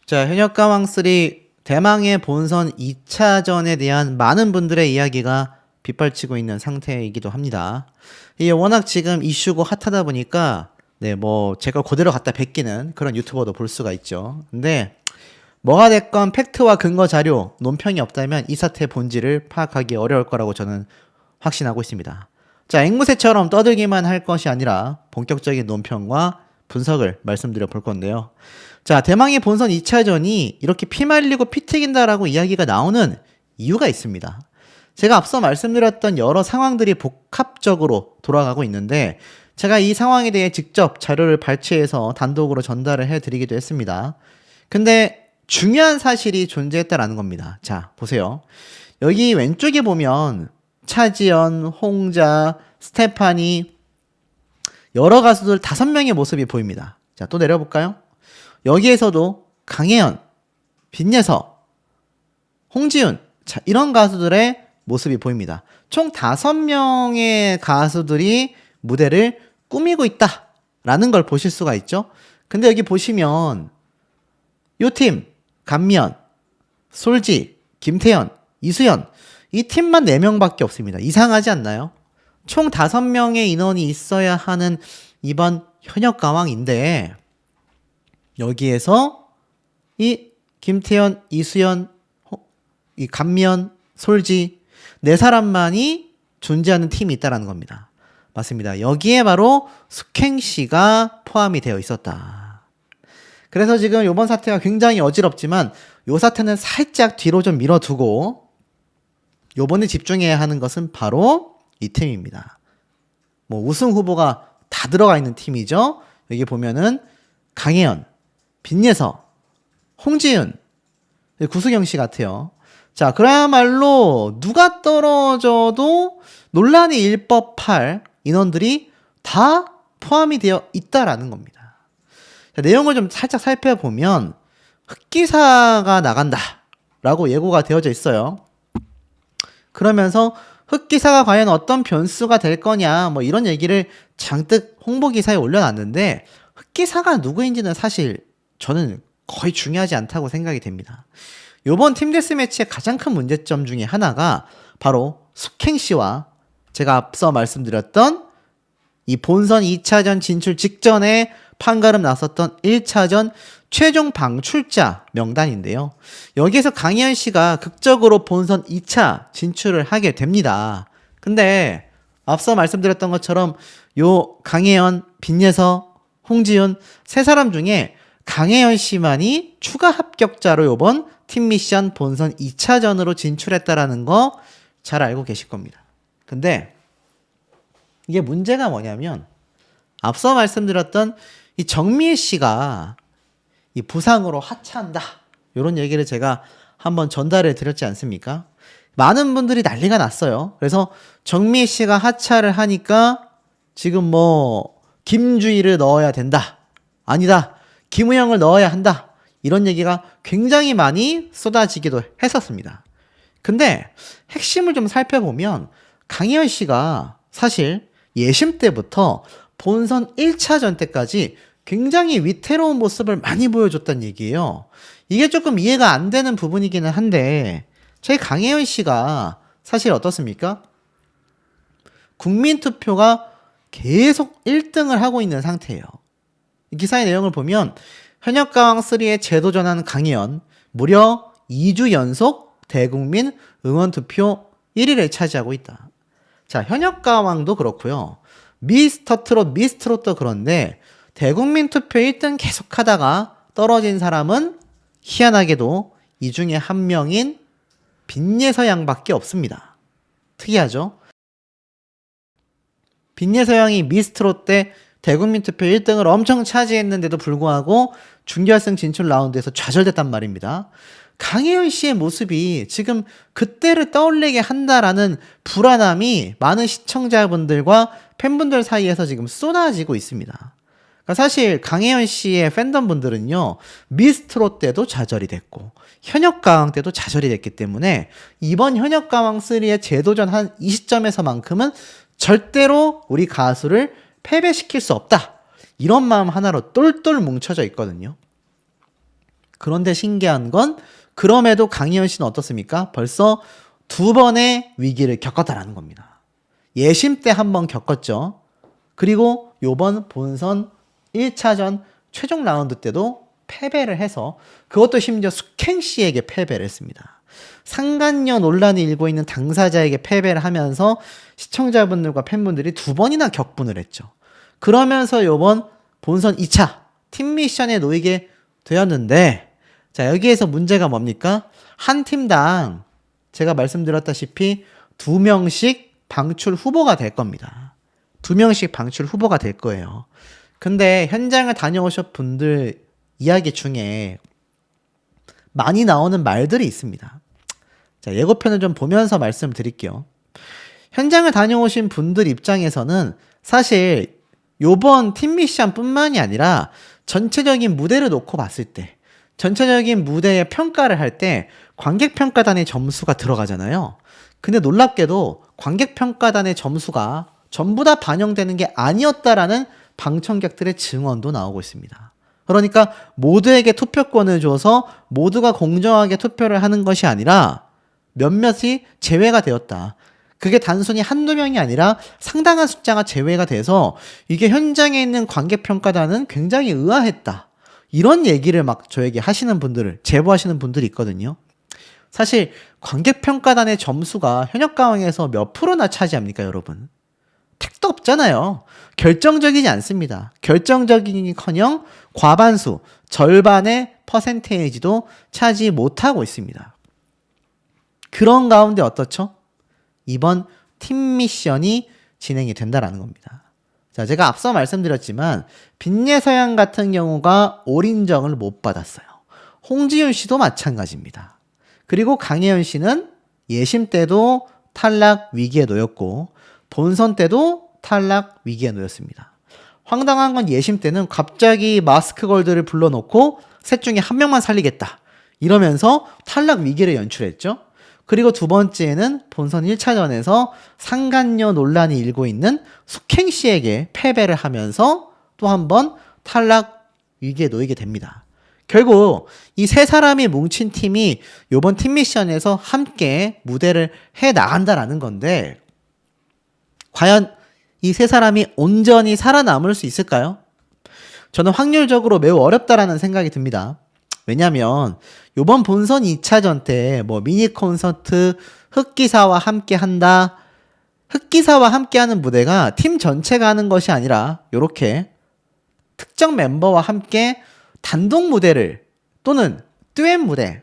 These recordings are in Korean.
자, 현역가왕3 대망의 본선 2차전에 대한 많은 분들의 이야기가 빗발치고 있는 상태이기도 합니다. 이게 워낙 지금 이슈고 핫하다 보니까 제가 그대로 갖다 베끼는 그런 유튜버도 볼 수가 있죠. 근데 뭐가 됐건 팩트와 근거 자료, 논평이 없다면 이 사태의 본질을 파악하기 어려울 거라고 저는 확신하고 있습니다. 자, 앵무새처럼 떠들기만 할 것이 아니라 본격적인 논평과 분석을 말씀드려 볼 건데요. 자, 대망의 본선 2차전이 이렇게 피말리고 피튀긴다라고 이야기가 나오는 이유가 있습니다. 제가 앞서 말씀드렸던 여러 상황들이 복합적으로 돌아가고 있는데 제가 이 상황에 대해 직접 자료를 발췌해서 단독으로 전달을 해드리기도 했습니다. 근데 중요한 사실이 존재했다라는 겁니다. 자, 보세요. 여기 왼쪽에 보면 차지연, 홍자, 스테파니 여러 가수들 5명의 모습이 보입니다. 자, 또 내려볼까요? 여기에서도 강혜연, 빈예서, 홍지윤, 자, 이런 가수들의 모습이 보입니다. 총 5명의 가수들이 무대를 꾸미고 있다라는 걸 보실 수가 있죠. 근데 여기 보시면 요 팀, 감미연, 솔지, 김태연, 이수연 이 팀만 4명밖에 없습니다. 이상하지 않나요? 총 5명의 인원이 있어야 하는 이번 현역가왕인데 여기에서 이 김태연, 이수연, 이 감미연, 솔지 4사람만이 존재하는 팀이 있다는 겁니다. 맞습니다. 여기에 바로 숙행씨가 포함이 되어 있었다. 그래서 지금 이번 사태가 굉장히 어지럽지만 이 사태는 살짝 뒤로 좀 밀어두고 요번에 집중해야 하는 것은 바로 이 팀입니다. 우승 후보가 다 들어가 있는 팀이죠. 여기 보면은 강혜연, 빈예서, 홍지윤, 구수경 씨 같아요. 자, 그야말로 누가 떨어져도 논란이 일 법할 인원들이 다 포함이 되어 있다라는 겁니다. 자, 내용을 좀 살짝 살펴보면 흑기사가 나간다라고 예고가 되어져 있어요. 그러면서 흑기사가 과연 어떤 변수가 될 거냐 이런 얘기를 잔뜩 홍보기사에 올려놨는데 흑기사가 누구인지는 사실 저는 거의 중요하지 않다고 생각이 됩니다. 요번 팀데스매치의 가장 큰 문제점 중에 하나가 바로 숙행씨와 제가 앞서 말씀드렸던 이 본선 2차전 진출 직전에 판가름 났었던 1차전 최종 방출자 명단인데요. 여기에서 강희연 씨가 극적으로 본선 2차 진출을 하게 됩니다. 근데 앞서 말씀드렸던 것처럼 요 강혜연, 빈예서, 홍지윤 3사람 중에 강혜연 씨만이 추가 합격자로 요번 팀 미션 본선 2차전으로 진출했다라는 거 잘 알고 계실 겁니다. 근데 이게 문제가 뭐냐면 앞서 말씀드렸던 이 정미애 씨가 이 부상으로 하차한다 이런 얘기를 제가 한번 전달해 드렸지 않습니까? 많은 분들이 난리가 났어요. 그래서 정미애 씨가 하차를 하니까 지금 김주희를 넣어야 된다, 아니다 김우영을 넣어야 한다 이런 얘기가 굉장히 많이 쏟아지기도 했었습니다. 근데 핵심을 좀 살펴보면 강희연 씨가 사실 예심 때부터 본선 1차전 때까지 굉장히 위태로운 모습을 많이 보여줬다는 얘기예요. 이게 조금 이해가 안 되는 부분이기는 한데 저희 강혜연 씨가 사실 어떻습니까? 국민투표가 계속 1등을 하고 있는 상태예요. 이 기사의 내용을 보면 현역가왕3에 재도전한 강희연 무려 2주 연속 대국민 응원투표 1위를 차지하고 있다. 자, 현역가왕도 그렇고요. 미스터트롯, 미스트롯도 그런데 대국민 투표 1등 계속하다가 떨어진 사람은 희한하게도 이 중에 한 명인 빈예서 양밖에 없습니다. 특이하죠? 빈예서 양이 미스트롯 때 대국민 투표 1등을 엄청 차지했는데도 불구하고 준결승 진출 라운드에서 좌절됐단 말입니다. 강혜연 씨의 모습이 지금 그때를 떠올리게 한다라는 불안함이 많은 시청자분들과 팬분들 사이에서 지금 쏟아지고 있습니다. 그러니까 사실 강혜연 씨의 팬덤분들은요, 미스트롯 때도 좌절이 됐고 현역가왕 때도 좌절이 됐기 때문에 이번 현역가왕 3에 재도전한 이 시점에서만큼은 절대로 우리 가수를 패배시킬 수 없다, 이런 마음 하나로 똘똘 뭉쳐져 있거든요. 그런데 신기한 건 그럼에도 강희연 씨는 어떻습니까? 벌써 2번의 위기를 겪었다라는 겁니다. 예심 때 한 번 겪었죠. 그리고 요번 본선 1차전 최종 라운드 때도 패배를 해서 그것도 심지어 숙행 씨에게 패배를 했습니다. 상간녀 논란이 일고 있는 당사자에게 패배를 하면서 시청자분들과 팬분들이 2번이나 격분을 했죠. 그러면서 요번 본선 2차 팀 미션에 놓이게 되었는데, 자, 여기에서 문제가 뭡니까? 한 팀당 제가 말씀드렸다시피 2명씩 방출 후보가 될 겁니다. 2명씩 방출 후보가 될 거예요. 근데 현장을 다녀오신 분들 이야기 중에 많이 나오는 말들이 있습니다. 자, 예고편을 좀 보면서 말씀드릴게요. 현장을 다녀오신 분들 입장에서는 사실 요번 팀 미션 뿐만이 아니라 전체적인 무대를 놓고 봤을 때, 전체적인 무대의 평가를 할 때 관객평가단의 점수가 들어가잖아요. 근데 놀랍게도 관객평가단의 점수가 전부 다 반영되는 게 아니었다라는 방청객들의 증언도 나오고 있습니다. 그러니까 모두에게 투표권을 줘서 모두가 공정하게 투표를 하는 것이 아니라 몇몇이 제외가 되었다. 그게 단순히 한두 명이 아니라 상당한 숫자가 제외가 돼서 이게 현장에 있는 관객평가단은 굉장히 의아했다. 이런 얘기를 막 저에게 하시는 분들을, 제보하시는 분들이 있거든요. 사실 관객평가단의 점수가 현역가왕에서 몇 프로나 차지합니까, 여러분? 택도 없잖아요. 결정적이지 않습니다. 결정적이기커녕 과반수, 절반의 퍼센테이지도 차지 못하고 있습니다. 그런 가운데 어떻죠? 이번 팀 미션이 진행이 된다라는 겁니다. 자, 제가 앞서 말씀드렸지만 빈예서양 같은 경우가 올 인정을 못 받았어요. 홍지윤 씨도 마찬가지입니다. 그리고 강혜연 씨는 예심 때도 탈락 위기에 놓였고 본선 때도 탈락 위기에 놓였습니다. 황당한 건 예심 때는 갑자기 마스크 걸드를 불러놓고 셋 중에 한 명만 살리겠다 이러면서 탈락 위기를 연출했죠. 그리고 두 번째는 본선 1차전에서 상간녀 논란이 일고 있는 숙행 씨에게 패배를 하면서 또 한 번 탈락 위기에 놓이게 됩니다. 결국 이 세 사람이 뭉친 팀이 이번 팀 미션에서 함께 무대를 해 나간다라는 건데, 과연 이 세 사람이 온전히 살아남을 수 있을까요? 저는 확률적으로 매우 어렵다라는 생각이 듭니다. 왜냐면 요번 본선 2차전 때 뭐 미니 콘서트 흑기사와 함께 한다, 흑기사와 함께 하는 무대가 팀 전체가 하는 것이 아니라 요렇게 특정 멤버와 함께 단독 무대를 또는 듀엣 무대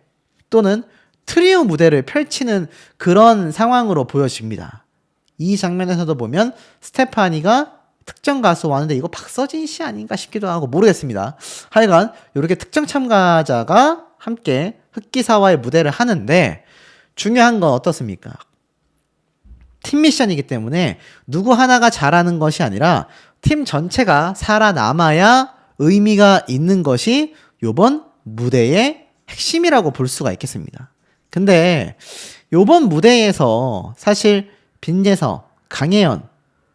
또는 트리오 무대를 펼치는 그런 상황으로 보여집니다. 이 장면에서도 보면 스테파니가 특정 가수 왔는데 이거 박서진 씨 아닌가 싶기도 하고 모르겠습니다. 하여간 이렇게 특정 참가자가 함께 흑기사와의 무대를 하는데, 중요한 건 어떻습니까? 팀 미션이기 때문에 누구 하나가 잘하는 것이 아니라 팀 전체가 살아남아야 의미가 있는 것이 요번 무대의 핵심이라고 볼 수가 있겠습니다. 근데 요번 무대에서 사실 빈예서, 강혜연,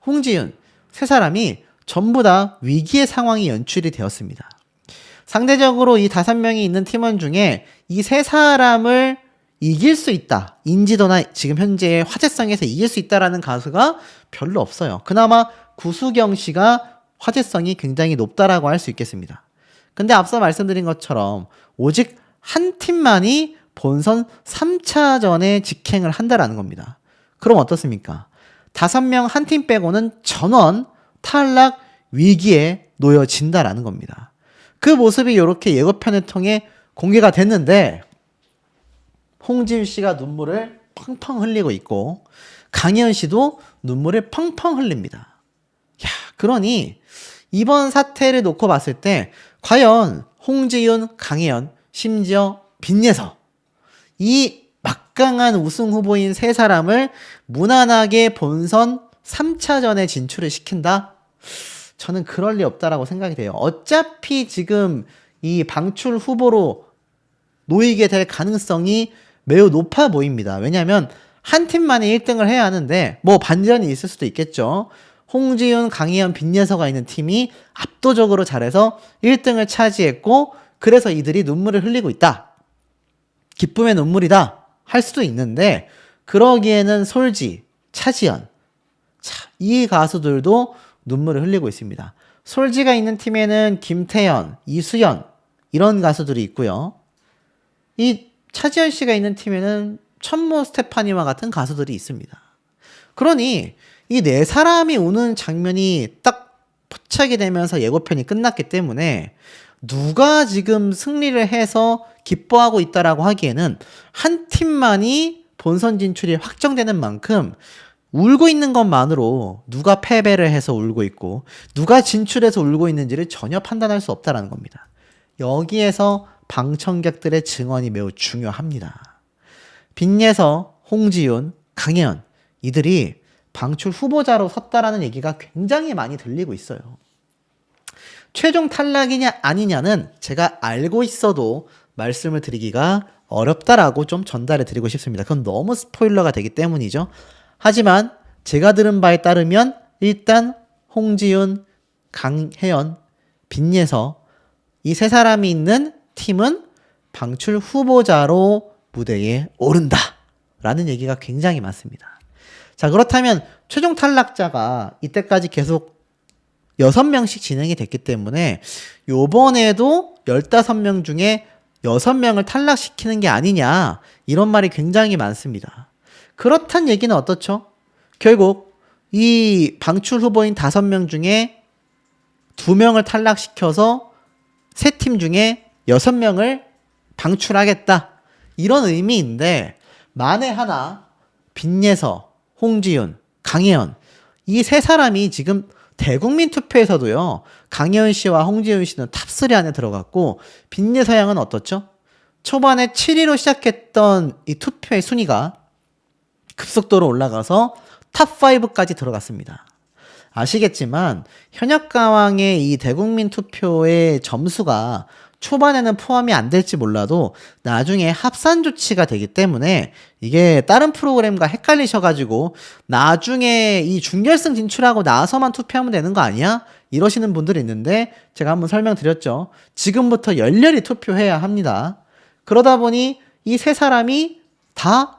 홍지윤 세 사람이 전부 다 위기의 상황이 연출이 되었습니다. 상대적으로 이 5명이 있는 팀원 중에 이 세 사람을 이길 수 있다, 인지도나 지금 현재의 화제성에서 이길 수 있다라는 가수가 별로 없어요. 그나마 구수경 씨가 화제성이 굉장히 높다라고 할 수 있겠습니다. 근데 앞서 말씀드린 것처럼 오직 한 팀만이 본선 3차전에 직행을 한다라는 겁니다. 그럼 어떻습니까? 5명 한 팀 빼고는 전원 탈락 위기에 놓여진다라는 겁니다. 그 모습이 이렇게 예고편을 통해 공개가 됐는데, 홍지윤 씨가 눈물을 펑펑 흘리고 있고 강혜연 씨도 눈물을 펑펑 흘립니다. 야, 그러니 이번 사태를 놓고 봤을 때 과연 홍지윤, 강혜연, 심지어 빈예서, 이 막강한 우승 후보인 세 사람을 무난하게 본선 3차전에 진출을 시킨다? 저는 그럴 리 없다라고 생각이 돼요. 어차피 지금 이 방출 후보로 놓이게 될 가능성이 매우 높아 보입니다. 왜냐하면 한 팀만이 1등을 해야 하는데 뭐 반전이 있을 수도 있겠죠. 홍지윤, 강희연, 빈예서가 있는 팀이 압도적으로 잘해서 1등을 차지했고 그래서 이들이 눈물을 흘리고 있다. 기쁨의 눈물이다. 할 수도 있는데 그러기에는 솔지, 차지연, 이 가수들도 눈물을 흘리고 있습니다. 솔지가 있는 팀에는 김태현, 이수연 이런 가수들이 있고요. 이 차지연 씨가 있는 팀에는 천모 스테파니와 같은 가수들이 있습니다. 그러니 이 네 사람이 우는 장면이 딱 포착이 되면서 예고편이 끝났기 때문에 누가 지금 승리를 해서 기뻐하고 있다라고 하기에는 한 팀만이 본선 진출이 확정되는 만큼 울고 있는 것만으로 누가 패배를 해서 울고 있고 누가 진출해서 울고 있는지를 전혀 판단할 수 없다는 겁니다. 여기에서 방청객들의 증언이 매우 중요합니다. 빈예서, 홍지윤, 강혜연 이들이 방출 후보자로 섰다라는 얘기가 굉장히 많이 들리고 있어요. 최종 탈락이냐 아니냐는 제가 알고 있어도 말씀을 드리기가 어렵다라고 좀 전달해 드리고 싶습니다. 그건 너무 스포일러가 되기 때문이죠. 하지만 제가 들은 바에 따르면 일단 홍지윤, 강혜연, 빈예서 이 세 사람이 있는 팀은 방출 후보자로 무대에 오른다 라는 얘기가 굉장히 많습니다. 자, 그렇다면 최종 탈락자가 이때까지 계속 6명씩 진행이 됐기 때문에 요번에도 15명 중에 6명을 탈락시키는 게 아니냐 이런 말이 굉장히 많습니다. 그렇단 얘기는 어떻죠? 결국 이 방출 후보인 5명 중에 2명을 탈락시켜서 3팀 중에 6명을 방출하겠다 이런 의미인데 만에 하나 빈예서, 홍지윤, 강혜연 이 세 사람이 지금 대국민 투표에서도요 강혜연 씨와 홍지윤 씨는 탑3 안에 들어갔고 빈예서 양은 어떻죠? 초반에 7위로 시작했던 이 투표의 순위가 급속도로 올라가서 탑5까지 들어갔습니다. 아시겠지만 현역가왕의 이 대국민 투표의 점수가 초반에는 포함이 안 될지 몰라도 나중에 합산 조치가 되기 때문에 이게 다른 프로그램과 헷갈리셔가지고 나중에 이 준결승 진출하고 나서만 투표하면 되는 거 아니야? 이러시는 분들이 있는데 제가 한번 설명드렸죠. 지금부터 열렬히 투표해야 합니다. 그러다 보니 이 세 사람이 다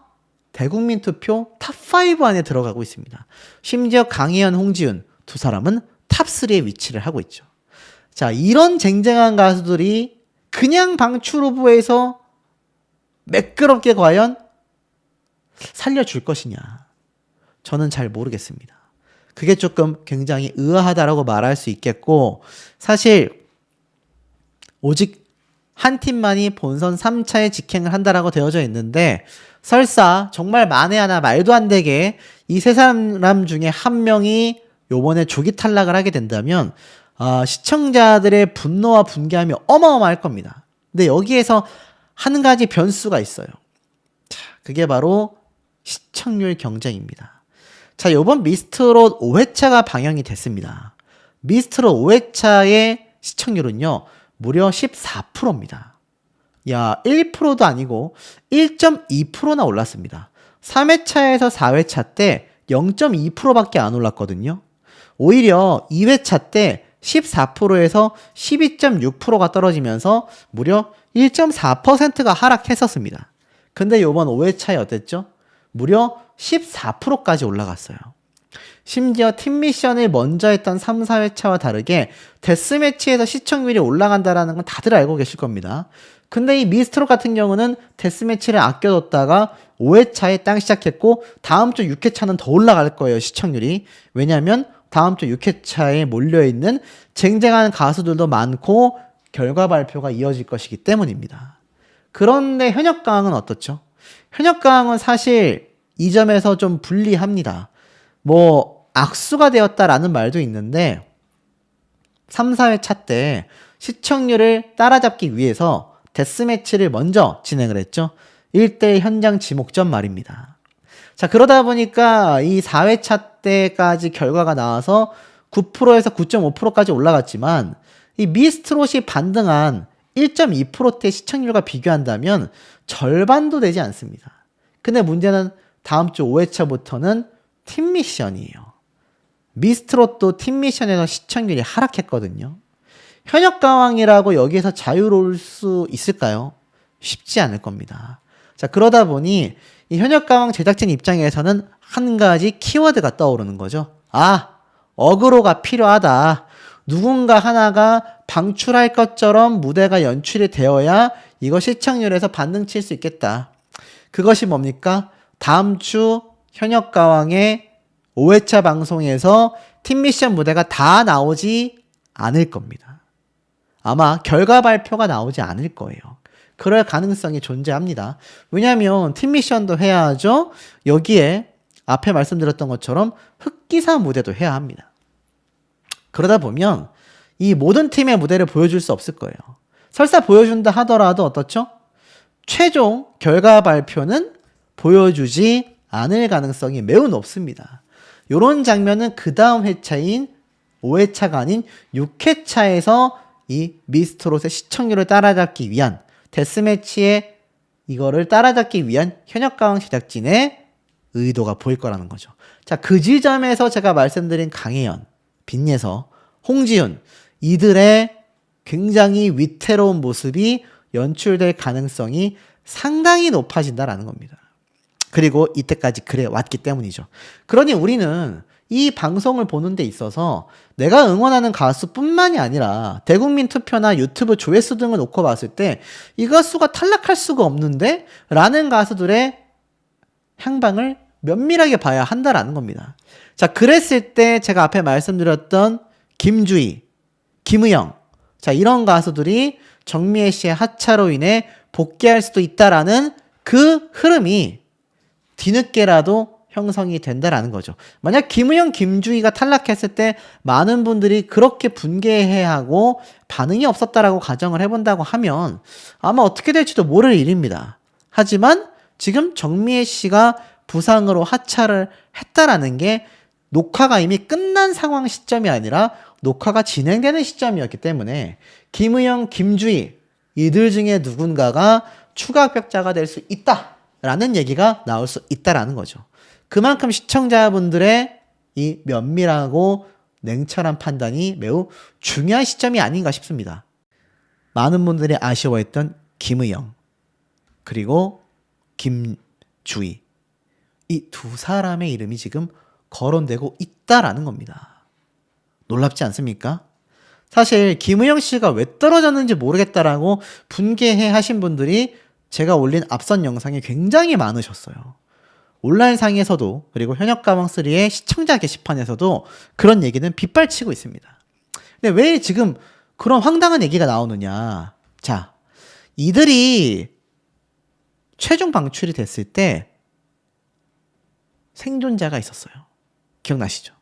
대국민 투표 탑5 안에 들어가고 있습니다. 심지어 강혜연, 홍지윤 두 사람은 탑3에 위치를 하고 있죠. 자, 이런 쟁쟁한 가수들이 그냥 방출 후보에서 매끄럽게 과연 살려줄 것이냐? 저는 잘 모르겠습니다. 그게 조금 굉장히 의아하다라고 말할 수 있겠고 사실 오직 한 팀만이 본선 3차에 직행을 한다라고 되어져 있는데 설사 정말 만에 하나 말도 안 되게 이 세 사람 중에 한 명이 요번에 조기 탈락을 하게 된다면 시청자들의 분노와 분개함이 어마어마할 겁니다. 근데 여기에서 한 가지 변수가 있어요. 자, 그게 바로 시청률 경쟁입니다. 자, 요번 미스트롯 5회차가 방영이 됐습니다. 미스트롯 5회차의 시청률은요, 무려 14%입니다. 야, 1%도 아니고 1.2%나 올랐습니다. 3회차에서 4회차 때 0.2%밖에 안 올랐거든요. 오히려 2회차 때 14%에서 12.6%가 떨어지면서 무려 1.4%가 하락했었습니다. 근데 요번 5회차에 어땠죠? 무려 14%까지 올라갔어요. 심지어 팀 미션을 먼저 했던 3, 4회차와 다르게 데스매치에서 시청률이 올라간다는 건 다들 알고 계실 겁니다. 근데 이 미스트롯 같은 경우는 데스매치를 아껴뒀다가 5회차에 땅 시작했고 다음 주 6회차는 더 올라갈 거예요, 시청률이. 왜냐면 다음 주 6회차에 몰려있는 쟁쟁한 가수들도 많고 결과 발표가 이어질 것이기 때문입니다. 그런데 현역가왕은 어떻죠? 현역가왕은 사실 이 점에서 좀 불리합니다. 뭐 악수가 되었다라는 말도 있는데 3, 4회차 때 시청률을 따라잡기 위해서 데스매치를 먼저 진행을 했죠. 1대1 현장 지목전 말입니다. 자, 그러다 보니까 이 4회차 때까지 결과가 나와서 9%에서 9.5%까지 올라갔지만 이 미스트롯이 반등한 1.2%대 시청률과 비교한다면 절반도 되지 않습니다. 근데 문제는 다음 주 5회차부터는 팀 미션이에요. 미스트롯도 팀 미션에서 시청률이 하락했거든요. 현역가왕이라고 여기에서 자유로울 수 있을까요? 쉽지 않을 겁니다. 자, 그러다 보니 이 현역가왕 제작진 입장에서는 한 가지 키워드가 떠오르는 거죠. 아, 어그로가 필요하다. 누군가 하나가 방출할 것처럼 무대가 연출이 되어야 이거 시청률에서 반등 칠 수 있겠다. 그것이 뭡니까? 다음 주 현역가왕의 5회차 방송에서 팀 미션 무대가 다 나오지 않을 겁니다. 아마 결과 발표가 나오지 않을 거예요. 그럴 가능성이 존재합니다. 왜냐하면 팀 미션도 해야 하죠. 여기에 앞에 말씀드렸던 것처럼 흑기사 무대도 해야 합니다. 그러다 보면 이 모든 팀의 무대를 보여줄 수 없을 거예요. 설사 보여준다 하더라도 어떻죠? 최종 결과 발표는 보여주지 않을 가능성이 매우 높습니다. 이런 장면은 그 다음 회차인 5회차가 아닌 6회차에서 이 미스트롯의 시청률을 따라잡기 위한 데스매치의 이거를 따라잡기 위한 현역가왕 제작진의 의도가 보일 거라는 거죠. 자, 그 지점에서 제가 말씀드린 강혜연, 빈예서, 홍지윤 이들의 굉장히 위태로운 모습이 연출될 가능성이 상당히 높아진다라는 겁니다. 그리고 이때까지 그래 왔기 때문이죠. 그러니 우리는 이 방송을 보는 데 있어서 내가 응원하는 가수뿐만이 아니라 대국민 투표나 유튜브 조회수 등을 놓고 봤을 때 이 가수가 탈락할 수가 없는데? 라는 가수들의 향방을 면밀하게 봐야 한다라는 겁니다. 자, 그랬을 때 제가 앞에 말씀드렸던 김주희, 김의영, 자, 이런 가수들이 정미애 씨의 하차로 인해 복귀할 수도 있다라는 그 흐름이 뒤늦게라도 형성이 된다라는 거죠. 만약 김의영, 김주희가 탈락했을 때 많은 분들이 그렇게 분개해하고 반응이 없었다라고 가정을 해본다고 하면 아마 어떻게 될지도 모를 일입니다. 하지만 지금 정미애 씨가 부상으로 하차를 했다라는 게 녹화가 이미 끝난 상황 시점이 아니라 녹화가 진행되는 시점이었기 때문에 김의영, 김주희 이들 중에 누군가가 추가 합격자가 될 수 있다라는 얘기가 나올 수 있다라는 거죠. 그만큼 시청자분들의 이 면밀하고 냉철한 판단이 매우 중요한 시점이 아닌가 싶습니다. 많은 분들이 아쉬워했던 김의영 그리고 김주희 이 두 사람의 이름이 지금 거론되고 있다라는 겁니다. 놀랍지 않습니까? 사실 김의영 씨가 왜 떨어졌는지 모르겠다라고 분개해 하신 분들이 제가 올린 앞선 영상에 굉장히 많으셨어요. 온라인상에서도 그리고 현역가왕3의 시청자 게시판에서도 그런 얘기는 빗발치고 있습니다. 근데 왜 지금 그런 황당한 얘기가 나오느냐. 자, 이들이 최종 방출이 됐을 때 생존자가 있었어요. 기억나시죠?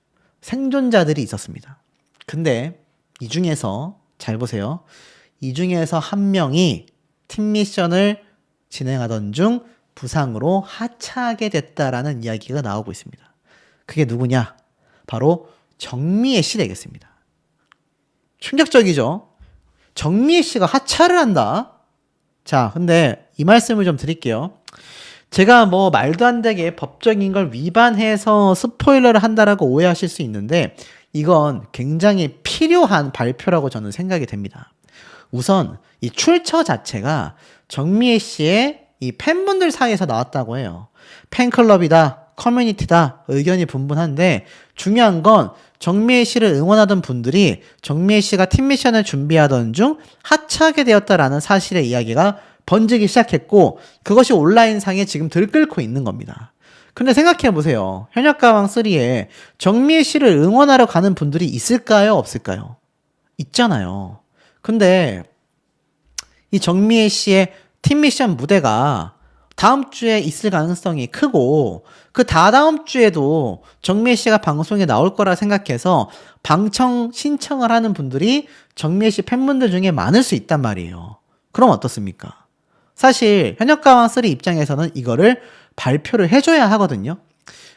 생존자들이 있었습니다. 근데 이 중에서 잘 보세요. 이 중에서 한 명이 팀 미션을 진행하던 중 부상으로 하차하게 됐다라는 이야기가 나오고 있습니다. 그게 누구냐? 바로 정미애 씨 되겠습니다. 충격적이죠? 정미애 씨가 하차를 한다? 자, 근데 이 말씀을 좀 드릴게요. 제가 뭐 말도 안 되게 법적인 걸 위반해서 스포일러를 한다라고 오해하실 수 있는데 이건 굉장히 필요한 발표라고 저는 생각이 됩니다. 우선 이 출처 자체가 정미애 씨의 이 팬분들 사이에서 나왔다고 해요. 팬클럽이다, 커뮤니티다, 의견이 분분한데 중요한 건 정미애 씨를 응원하던 분들이 정미애 씨가 팀 미션을 준비하던 중 하차하게 되었다라는 사실의 이야기가 번지기 시작했고 그것이 온라인상에 지금 들끓고 있는 겁니다. 근데 생각해보세요. 현역가왕3에 정미애 씨를 응원하러 가는 분들이 있을까요? 없을까요? 있잖아요. 근데 이 정미애 씨의 팀 미션 무대가 다음 주에 있을 가능성이 크고 그 다다음 주에도 정미애 씨가 방송에 나올 거라 생각해서 방청 신청을 하는 분들이 정미애 씨 팬분들 중에 많을 수 있단 말이에요. 그럼 어떻습니까? 사실 현역가왕3 입장에서는 이거를 발표를 해줘야 하거든요.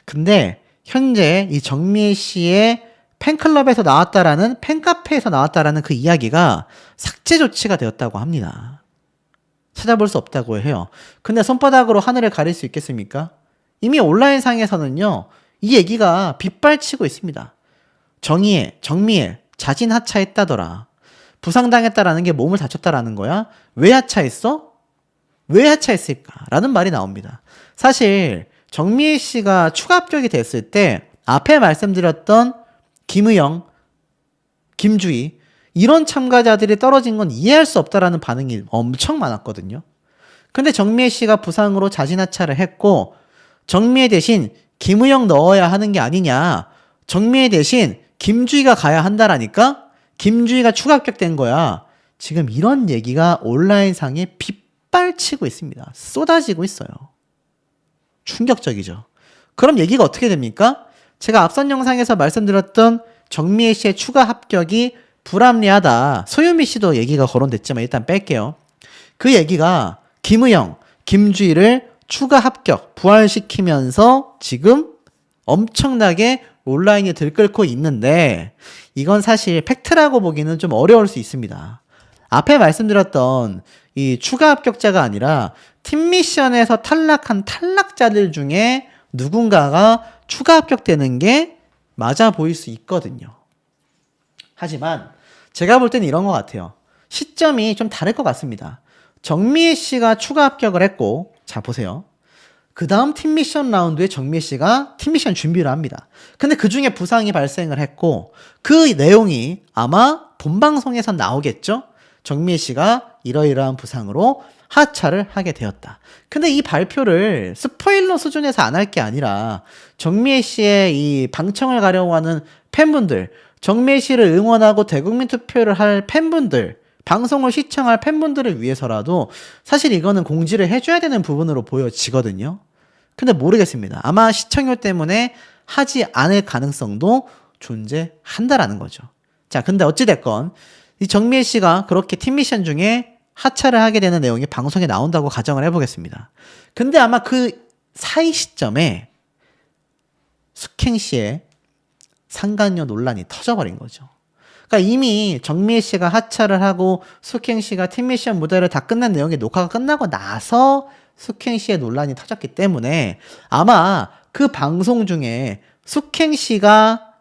근데 현재 이 정미애 씨의 팬클럽에서 나왔다라는 팬카페에서 나왔다라는 그 이야기가 삭제 조치가 되었다고 합니다. 찾아볼 수 없다고 해요. 근데 손바닥으로 하늘을 가릴 수 있겠습니까? 이미 온라인상에서는요, 이 얘기가 빗발치고 있습니다. 정미애 자진 하차했다더라. 부상당했다라는 게 몸을 다쳤다라는 거야? 왜 하차했어? 왜 하차했을까? 라는 말이 나옵니다. 사실 정미애 씨가 추가 합격이 됐을 때 앞에 말씀드렸던 김의영, 김주희 이런 참가자들이 떨어진 건 이해할 수 없다라는 반응이 엄청 많았거든요. 근데 정미애 씨가 부상으로 자진 하차를 했고 정미애 대신 김의영 넣어야 하는 게 아니냐. 정미애 대신 김주희가 가야 한다라니까? 김주희가 추가 합격된 거야. 지금 이런 얘기가 온라인상에 빗발치고 있습니다. 쏟아지고 있어요. 충격적이죠. 그럼 얘기가 어떻게 됩니까? 제가 앞선 영상에서 말씀드렸던 정미애 씨의 추가 합격이 불합리하다. 소유미 씨도 얘기가 거론됐지만 일단 뺄게요. 그 얘기가 김의영, 김주희를 추가 합격, 부활시키면서 지금 엄청나게 온라인에 들끓고 있는데 이건 사실 팩트라고 보기는 좀 어려울 수 있습니다. 앞에 말씀드렸던 이 추가 합격자가 아니라 팀 미션에서 탈락한 탈락자들 중에 누군가가 추가 합격되는 게 맞아 보일 수 있거든요. 하지만 제가 볼 때는 이런 것 같아요. 시점이 좀 다를 것 같습니다. 정미애 씨가 추가 합격을 했고, 자 보세요. 그 다음 팀 미션 라운드에 정미애 씨가 팀 미션 준비를 합니다. 근데 그 중에 부상이 발생을 했고 그 내용이 아마 본방송에서 나오겠죠? 정미애 씨가 이러이러한 부상으로 하차를 하게 되었다. 근데 이 발표를 스포일러 수준에서 안 할 게 아니라 정미애 씨의 이 방청을 가려고 하는 팬분들, 정미애 씨를 응원하고 대국민 투표를 할 팬분들, 방송을 시청할 팬분들을 위해서라도 사실 이거는 공지를 해줘야 되는 부분으로 보여지거든요. 근데 모르겠습니다. 아마 시청률 때문에 하지 않을 가능성도 존재한다라는 거죠. 자, 근데 어찌됐건 이 정미애 씨가 그렇게 팀 미션 중에 하차를 하게 되는 내용이 방송에 나온다고 가정을 해보겠습니다. 근데 아마 그 사이 시점에 숙행 씨의 상간녀 논란이 터져버린 거죠. 그러니까 이미 정미애 씨가 하차를 하고 숙행 씨가 팀 미션 무대를 다 끝난 내용이 녹화가 끝나고 나서 숙행 씨의 논란이 터졌기 때문에 아마 그 방송 중에 숙행 씨가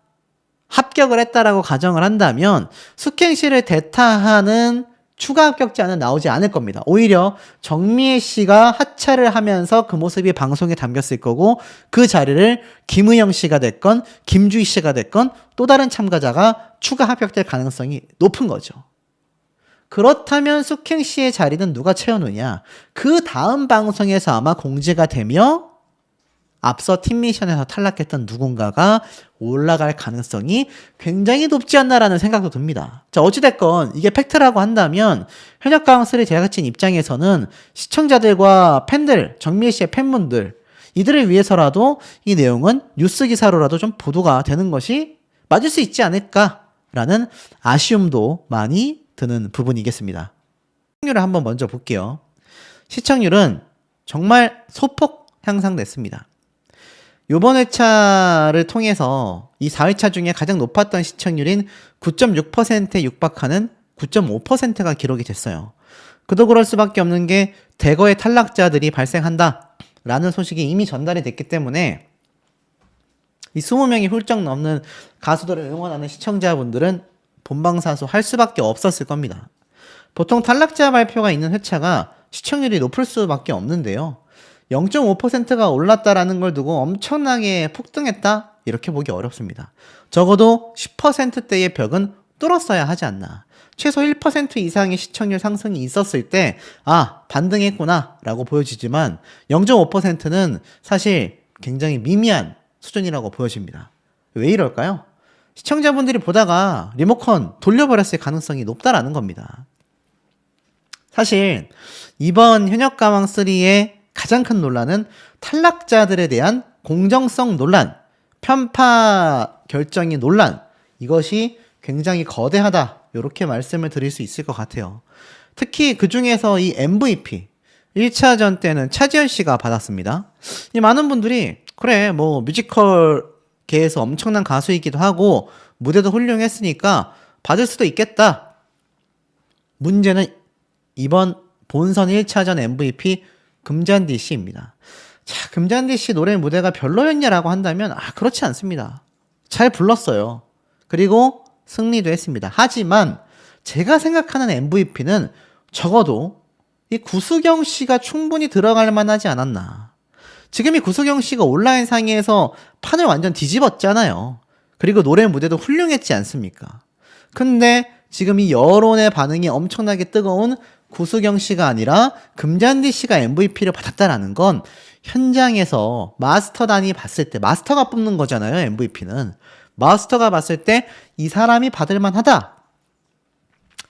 합격을 했다라고 가정을 한다면 숙행 씨를 대타하는 추가 합격자는 나오지 않을 겁니다. 오히려 정미애 씨가 하차를 하면서 그 모습이 방송에 담겼을 거고 그 자리를 김의영 씨가 됐건 김주희 씨가 됐건 또 다른 참가자가 추가 합격될 가능성이 높은 거죠. 그렇다면 숙행 씨의 자리는 누가 채우느냐? 그 다음 방송에서 아마 공지가 되며 앞서 팀 미션에서 탈락했던 누군가가 올라갈 가능성이 굉장히 높지 않나라는 생각도 듭니다. 자, 어찌됐건 이게 팩트라고 한다면 현역강수리 제작진 입장에서는 시청자들과 팬들, 정미애 씨의 팬분들 이들을 위해서라도 이 내용은 뉴스 기사로라도 좀 보도가 되는 것이 맞을 수 있지 않을까라는 아쉬움도 많이 드는 부분이겠습니다. 시청률을 한번 먼저 볼게요. 시청률은 정말 소폭 향상됐습니다. 요번 회차를 통해서 이 4회차 중에 가장 높았던 시청률인 9.6%에 육박하는 9.5%가 기록이 됐어요. 그도 그럴 수밖에 없는 게 대거의 탈락자들이 발생한다라는 소식이 이미 전달이 됐기 때문에 이 20명이 훌쩍 넘는 가수들을 응원하는 시청자분들은 본방사수 할 수밖에 없었을 겁니다. 보통 탈락자 발표가 있는 회차가 시청률이 높을 수밖에 없는데요. 0.5%가 올랐다라는 걸 두고 엄청나게 폭등했다? 이렇게 보기 어렵습니다. 적어도 10%대의 벽은 뚫었어야 하지 않나. 최소 1% 이상의 시청률 상승이 있었을 때 반등했구나 라고 보여지지만 0.5%는 사실 굉장히 미미한 수준이라고 보여집니다. 왜 이럴까요? 시청자분들이 보다가 리모컨 돌려버렸을 가능성이 높다라는 겁니다. 사실 이번 현역가왕3의 가장 큰 논란은 탈락자들에 대한 공정성 논란, 편파 결정의 논란, 이것이 굉장히 거대하다 이렇게 말씀을 드릴 수 있을 것 같아요. 특히 그 중에서 이 MVP 1차전 때는 차지현 씨가 받았습니다. 이 많은 분들이 그래 뭐 뮤지컬 계에서 엄청난 가수이기도 하고 무대도 훌륭했으니까 받을 수도 있겠다. 문제는 이번 본선 1차전 MVP 금잔디 씨입니다. 자, 금잔디 씨 노래 무대가 별로였냐라고 한다면 그렇지 않습니다. 잘 불렀어요. 그리고 승리도 했습니다. 하지만 제가 생각하는 MVP는 적어도 이 구수경 씨가 충분히 들어갈 만하지 않았나. 지금 이 구수경 씨가 온라인 상에서 판을 완전 뒤집었잖아요. 그리고 노래 무대도 훌륭했지 않습니까? 근데 지금 이 여론의 반응이 엄청나게 뜨거운 구수경 씨가 아니라 금잔디 씨가 MVP를 받았다라는 건 현장에서 마스터단이 봤을 때, 마스터가 뽑는 거잖아요, MVP는. 마스터가 봤을 때 이 사람이 받을 만하다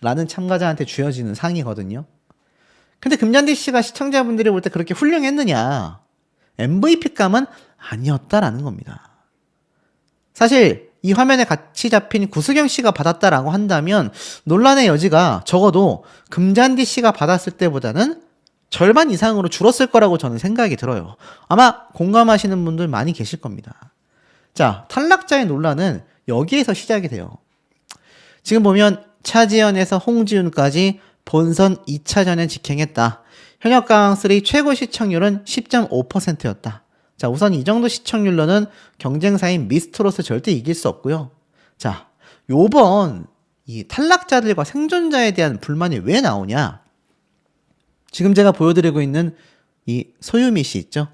라는 참가자한테 주어지는 상이거든요. 근데 금잔디 씨가 시청자분들이 볼 때 그렇게 훌륭했느냐? MVP감은 아니었다라는 겁니다. 사실 이 화면에 같이 잡힌 구수경 씨가 받았다라고 한다면 논란의 여지가 적어도 금잔디 씨가 받았을 때보다는 절반 이상으로 줄었을 거라고 저는 생각이 들어요. 아마 공감하시는 분들 많이 계실 겁니다. 자, 탈락자의 논란은 여기에서 시작이 돼요. 지금 보면 차지연에서 홍지윤까지 본선 2차전에 직행했다. 현역 가왕3 최고 시청률은 10.5%였다. 자, 우선 이 정도 시청률로는 경쟁사인 미스트롯을 절대 이길 수 없고요. 자, 요번 이 탈락자들과 생존자에 대한 불만이 왜 나오냐? 지금 제가 보여드리고 있는 이 소유미 씨 있죠?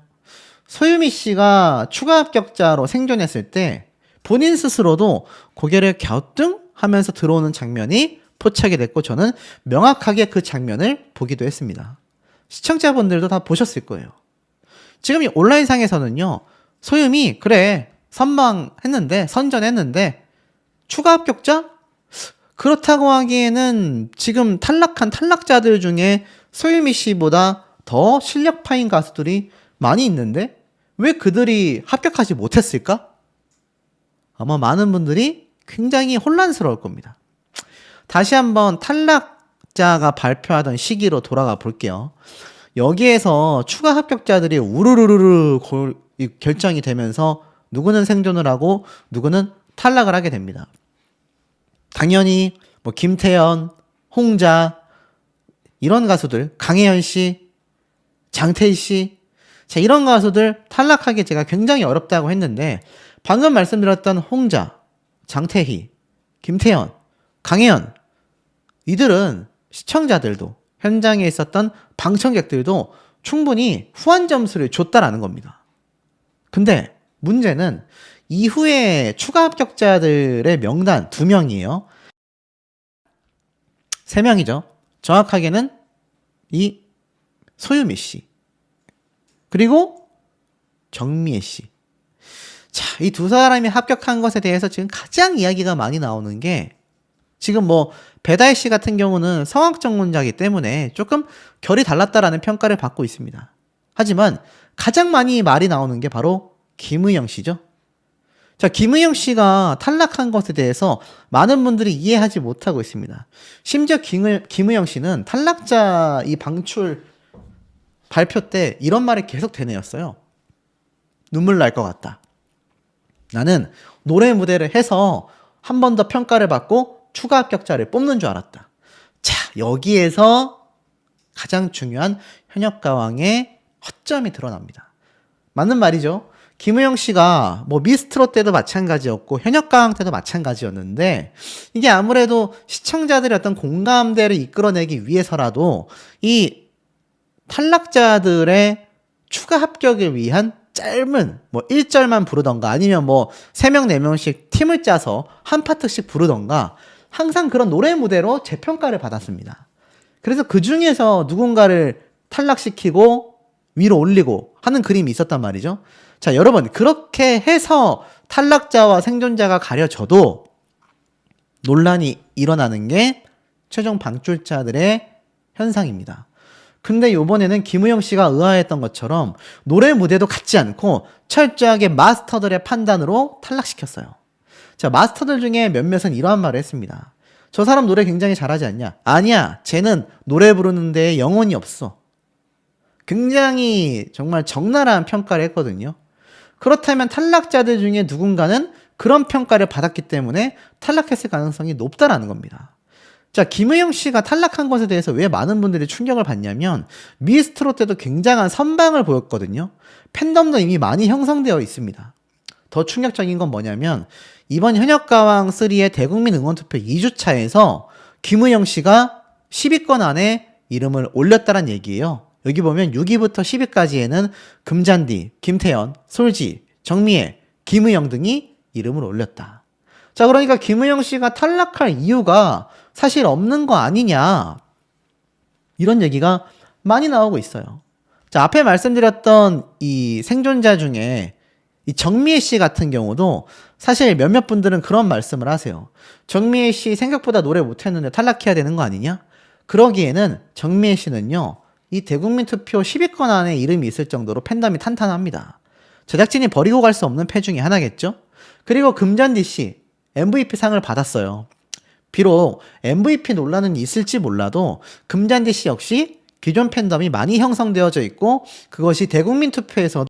소유미 씨가 추가 합격자로 생존했을 때 본인 스스로도 고개를 갸우뚱하면서 들어오는 장면이 포착이 됐고 저는 명확하게 그 장면을 보기도 했습니다. 시청자분들도 다 보셨을 거예요. 지금 이 온라인상에서는요, 소유미, 그래, 선전했는데, 추가 합격자? 그렇다고 하기에는 지금 탈락한 탈락자들 중에 소유미 씨보다 더 실력파인 가수들이 많이 있는데, 왜 그들이 합격하지 못했을까? 아마 많은 분들이 굉장히 혼란스러울 겁니다. 다시 한번 탈락자가 발표하던 시기로 돌아가 볼게요. 여기에서 추가 합격자들이 우르르르 결정이 되면서 누구는 생존을 하고 누구는 탈락을 하게 됩니다. 당연히 뭐 김태연, 홍자 이런 가수들, 강혜연 씨, 장태희 씨, 자, 이런 가수들 탈락하기 제가 굉장히 어렵다고 했는데 방금 말씀드렸던 홍자, 장태희, 김태연, 강혜연 이들은 시청자들도 현장에 있었던 방청객들도 충분히 후한 점수를 줬다라는 겁니다. 근데 문제는 이후에 추가 합격자들의 명단 2명이에요. 3명이죠. 정확하게는 이 소유미 씨 그리고 정미애 씨. 자, 이 두 사람이 합격한 것에 대해서 지금 가장 이야기가 많이 나오는 게 지금 뭐 배다혜 씨 같은 경우는 성악전문자이기 때문에 조금 결이 달랐다라는 평가를 받고 있습니다. 하지만 가장 많이 말이 나오는 게 바로 김의영 씨죠. 자, 김의영 씨가 탈락한 것에 대해서 많은 분들이 이해하지 못하고 있습니다. 심지어 김의영 씨는 탈락자 이 방출 발표 때 이런 말이 계속 되뇌었어요. 눈물 날 것 같다. 나는 노래 무대를 해서 한 번 더 평가를 받고 추가 합격자를 뽑는 줄 알았다. 자, 여기에서 가장 중요한 현역가왕의 허점이 드러납니다. 맞는 말이죠. 김우영 씨가 뭐 미스트롯 때도 마찬가지였고 현역가왕 때도 마찬가지였는데 이게 아무래도 시청자들의 어떤 공감대를 이끌어내기 위해서라도 이 탈락자들의 추가 합격을 위한 짧은 뭐 1절만 부르던가 아니면 뭐 3명 4명씩 팀을 짜서 한 파트씩 부르던가 항상 그런 노래 무대로 재평가를 받았습니다. 그래서 그 중에서 누군가를 탈락시키고 위로 올리고 하는 그림이 있었단 말이죠. 자, 여러분 그렇게 해서 탈락자와 생존자가 가려져도 논란이 일어나는 게 최종 방출자들의 현상입니다. 근데 요번에는 김우영 씨가 의아했던 것처럼 노래 무대도 갖지 않고 철저하게 마스터들의 판단으로 탈락시켰어요. 자, 마스터들 중에 몇몇은 이러한 말을 했습니다. 저 사람 노래 굉장히 잘하지 않냐? 아니야, 쟤는 노래 부르는 데에 영혼이 없어. 굉장히 정말 적나라한 평가를 했거든요. 그렇다면 탈락자들 중에 누군가는 그런 평가를 받았기 때문에 탈락했을 가능성이 높다라는 겁니다. 자, 김의영 씨가 탈락한 것에 대해서 왜 많은 분들이 충격을 받냐면 미스트롯 때도 굉장한 선방을 보였거든요. 팬덤도 이미 많이 형성되어 있습니다. 더 충격적인 건 뭐냐면 이번 현역가왕3의 대국민 응원투표 2주차에서 김우영 씨가 10위권 안에 이름을 올렸다는 얘기예요. 여기 보면 6위부터 10위까지에는 금잔디, 김태현, 솔지, 정미애, 김우영 등이 이름을 올렸다. 자, 그러니까 김우영 씨가 탈락할 이유가 사실 없는 거 아니냐. 이런 얘기가 많이 나오고 있어요. 자, 앞에 말씀드렸던 이 생존자 중에 이 정미애 씨 같은 경우도 사실 몇몇 분들은 그런 말씀을 하세요. 정미애 씨 생각보다 노래 못했는데 탈락해야 되는 거 아니냐? 그러기에는 정미애 씨는요, 이 대국민 투표 10위권 안에 이름이 있을 정도로 팬덤이 탄탄합니다. 제작진이 버리고 갈 수 없는 패 중에 하나겠죠? 그리고 금잔디 씨, MVP 상을 받았어요. 비록 MVP 논란은 있을지 몰라도 금잔디 씨 역시 기존 팬덤이 많이 형성되어져 있고 그것이 대국민 투표에서도